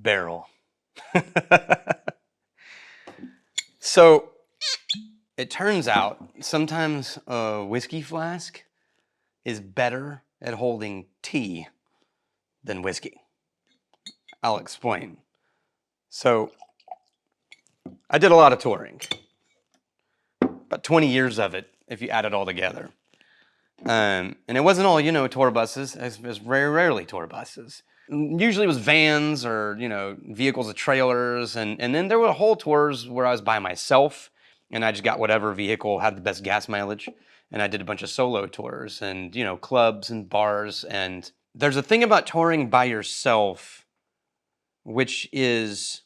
Barrell. So it turns out sometimes a whiskey flask is better at holding tea than whiskey. I'll explain. So I did a lot of touring, about 20 years of it if you add it all together. And it wasn't all, tour buses. It was very rarely tour buses. Usually it was vans or, vehicles of trailers. And then there were whole tours where I was by myself and I just got whatever vehicle had the best gas mileage. And I did a bunch of solo tours and, clubs and bars. And there's a thing about touring by yourself, which is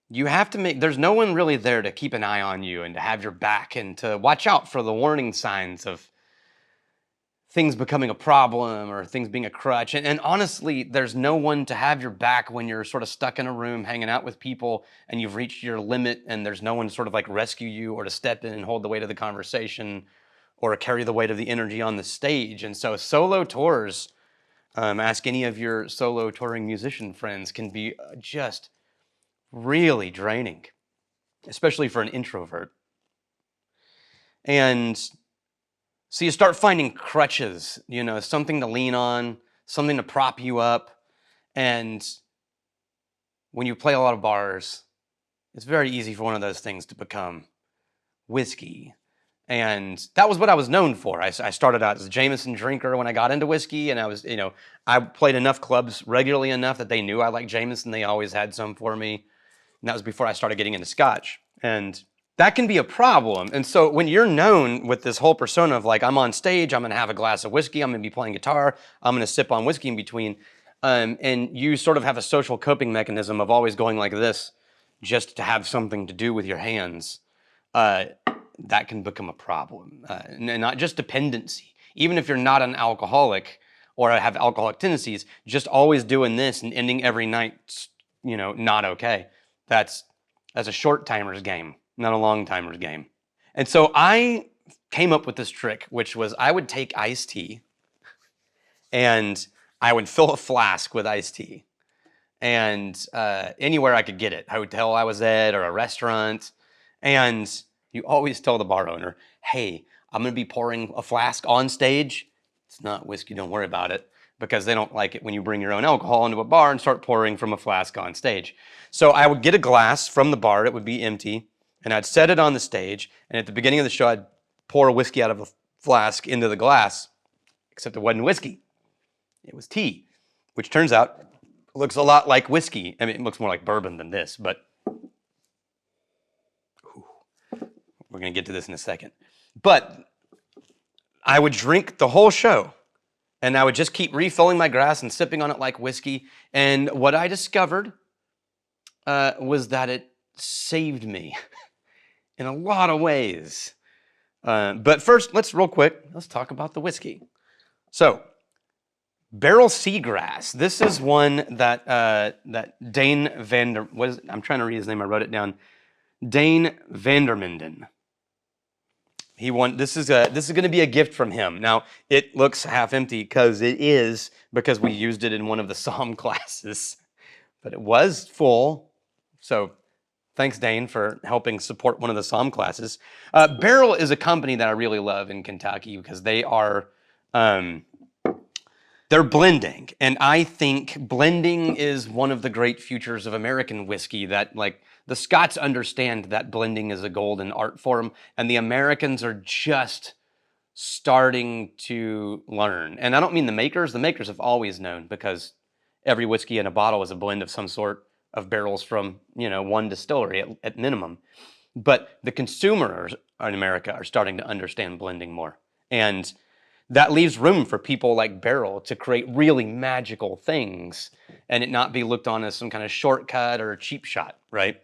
you have to there's no one really there to keep an eye on you and to have your back and to watch out for the warning signs of things becoming a problem or things being a crutch. And honestly, there's no one to have your back when you're sort of stuck in a room hanging out with people and you've reached your limit and there's no one to sort of like rescue you or to step in and hold the weight of the conversation or carry the weight of the energy on the stage. And so solo tours, ask any of your solo touring musician friends, can be just really draining, especially for an introvert. And so you start finding crutches, something to lean on, something to prop you up. And when you play a lot of bars, it's very easy for one of those things to become whiskey. And that was what I was known for. I started out as a Jameson drinker when I got into whiskey, and I was, I played enough clubs regularly enough that they knew I liked Jameson. They always had some for me. And that was before I started getting into Scotch. And that can be a problem. And so when you're known with this whole persona of like, I'm on stage, I'm going to have a glass of whiskey, I'm going to be playing guitar, I'm going to sip on whiskey in between, and you sort of have a social coping mechanism of always going like this just to have something to do with your hands, that can become a problem. And not just dependency. Even if you're not an alcoholic or have alcoholic tendencies, just always doing this and ending every night, not okay. That's a short timer's game, not a long timer's game. And so I came up with this trick, which was I would take iced tea and I would fill a flask with iced tea. And anywhere I could get it, a hotel I was at or a restaurant. And you always tell the bar owner, hey, I'm going to be pouring a flask on stage. It's not whiskey, don't worry about it, because they don't like it when you bring your own alcohol into a bar and start pouring from a flask on stage. So I would get a glass from the bar, it would be empty, and I'd set it on the stage, and at the beginning of the show, I'd pour a whiskey out of a flask into the glass, except it wasn't whiskey. It was tea, which turns out looks a lot like whiskey. I mean, it looks more like bourbon than this, but we're going to get to this in a second. But I would drink the whole show, and I would just keep refilling my glass and sipping on it like whiskey. And what I discovered was that it saved me in a lot of ways. But first, let's talk about the whiskey. So, Barrell Seagrass. This is one that Dane I'm trying to read his name. I wrote it down. Dane Vandermenden. This is going to be a gift from him. Now, it looks half empty because we used it in one of the Psalm classes, but it was full. So thanks, Dane, for helping support one of the Psalm classes. Barrell is a company that I really love in Kentucky because they're blending. And I think blending is one of the great futures of American whiskey that, like, the Scots understand that blending is a golden art form, and the Americans are just starting to learn. And I don't mean the makers. The makers have always known because every whiskey in a bottle is a blend of some sort of barrels from, one distillery at minimum. But the consumers in America are starting to understand blending more. And that leaves room for people like Barrell to create really magical things and it not be looked on as some kind of shortcut or cheap shot, right?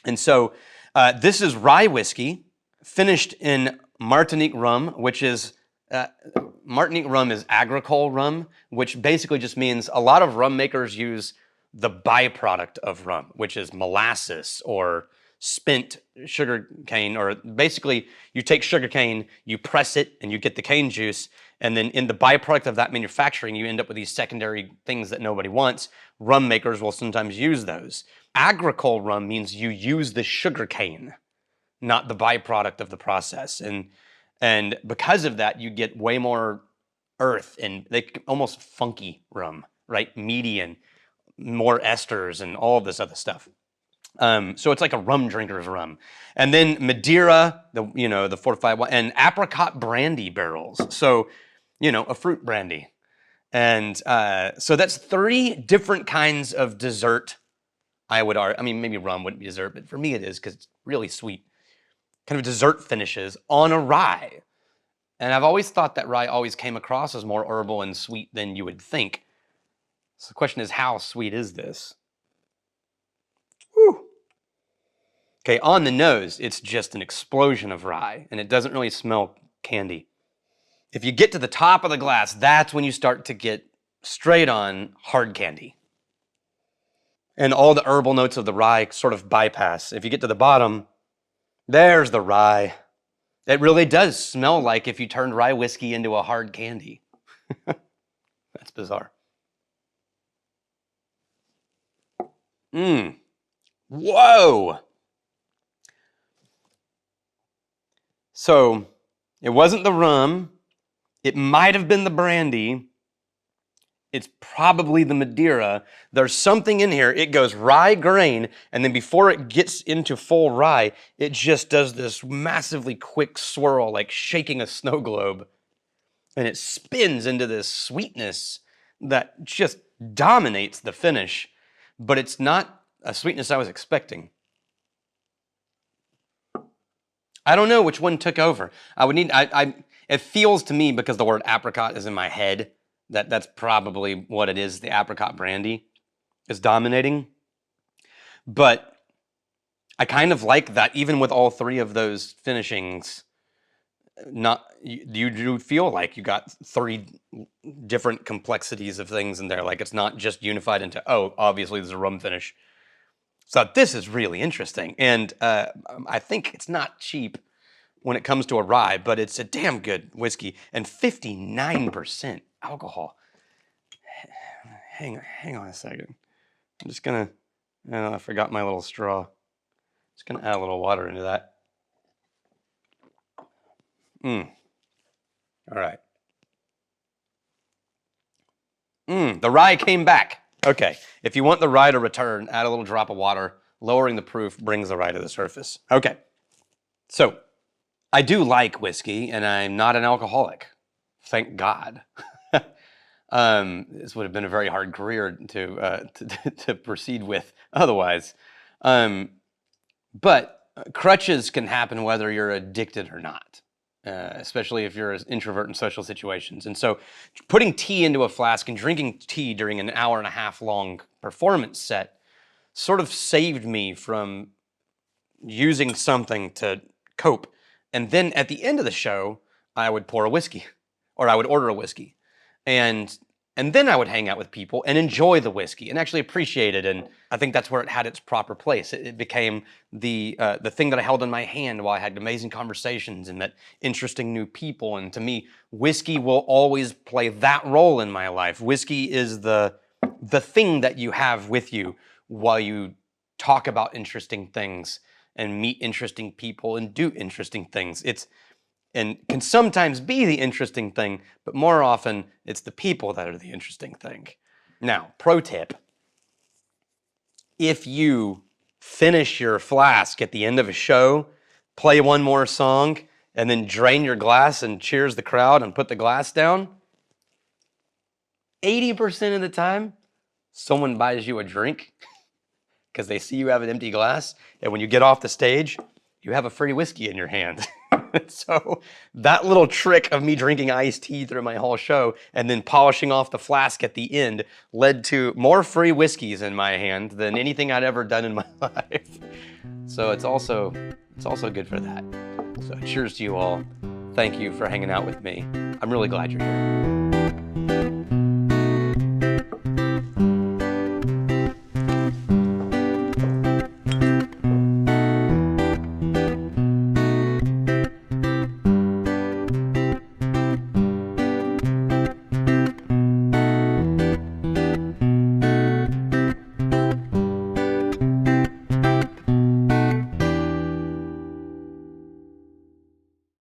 And so this is rye whiskey finished in Martinique rum, which is, Martinique rum is agricole rum, which basically just means a lot of rum makers use the byproduct of rum, which is molasses or spent sugar cane, or basically you take sugar cane, you press it, and you get the cane juice, and then in the byproduct of that manufacturing, you end up with these secondary things that nobody wants. Rum makers will sometimes use those. Agricole rum means you use the sugar cane, not the byproduct of the process. And because of that, you get way more earth and almost funky rum, right? Meaty and more esters and all of this other stuff. So it's like a rum drinker's rum. And then Madeira, the fortified wine, and apricot brandy barrels. So, a fruit brandy. And so that's 3 different kinds of dessert, I would argue. I mean, maybe rum wouldn't be dessert, but for me it is because it's really sweet. Kind of dessert finishes on a rye. And I've always thought that rye always came across as more herbal and sweet than you would think. So the question is, how sweet is this? Whew. Okay, on the nose, it's just an explosion of rye, and it doesn't really smell candy. If you get to the top of the glass, that's when you start to get straight on hard candy. And all the herbal notes of the rye sort of bypass. If you get to the bottom, there's the rye. It really does smell like if you turned rye whiskey into a hard candy. That's bizarre. Whoa! So, it wasn't the rum. It might have been the brandy. It's probably the Madeira. There's something in here. It goes rye grain, and then before it gets into full rye, it just does this massively quick swirl, like shaking a snow globe. And it spins into this sweetness that just dominates the finish. But it's not a sweetness I was expecting. I don't know which one took over. It feels to me, because the word apricot is in my head, that's probably what it is. The apricot brandy is dominating. But I kind of like that, even with all 3 of those finishings, you do feel like you got 3 different complexities of things in there. Like it's not just unified into, oh, obviously there's a rum finish. So this is really interesting. And I think it's not cheap when it comes to a rye, but it's a damn good whiskey. And 59% alcohol. Hang on a second. I'm just gonna, I forgot my little straw. Just gonna add a little water into that. All right. The rye came back. Okay, if you want the rye to return, add a little drop of water. Lowering the proof brings the rye to the surface. Okay, so I do like whiskey, and I'm not an alcoholic. Thank God. This would have been a very hard career to proceed with otherwise. But crutches can happen whether you're addicted or not. Especially if you're an introvert in social situations. And so putting tea into a flask and drinking tea during an 1.5 hour long performance set sort of saved me from using something to cope. And then at the end of the show, I would pour a whiskey, or I would order a whiskey. And then I would hang out with people and enjoy the whiskey and actually appreciate it. And I think that's where it had its proper place. It became the thing that I held in my hand while I had amazing conversations and met interesting new people. And to me, whiskey will always play that role in my life. Whiskey is the thing that you have with you while you talk about interesting things and meet interesting people and do interesting things. And can sometimes be the interesting thing, but more often it's the people that are the interesting thing. Now, pro tip, if you finish your flask at the end of a show, play one more song, and then drain your glass and cheers the crowd and put the glass down, 80% of the time, someone buys you a drink because they see you have an empty glass, and when you get off the stage, you have a free whiskey in your hand. So that little trick of me drinking iced tea through my whole show and then polishing off the flask at the end led to more free whiskeys in my hand than anything I'd ever done in my life. So it's also good for that. So cheers to you all. Thank you for hanging out with me. I'm really glad you're here.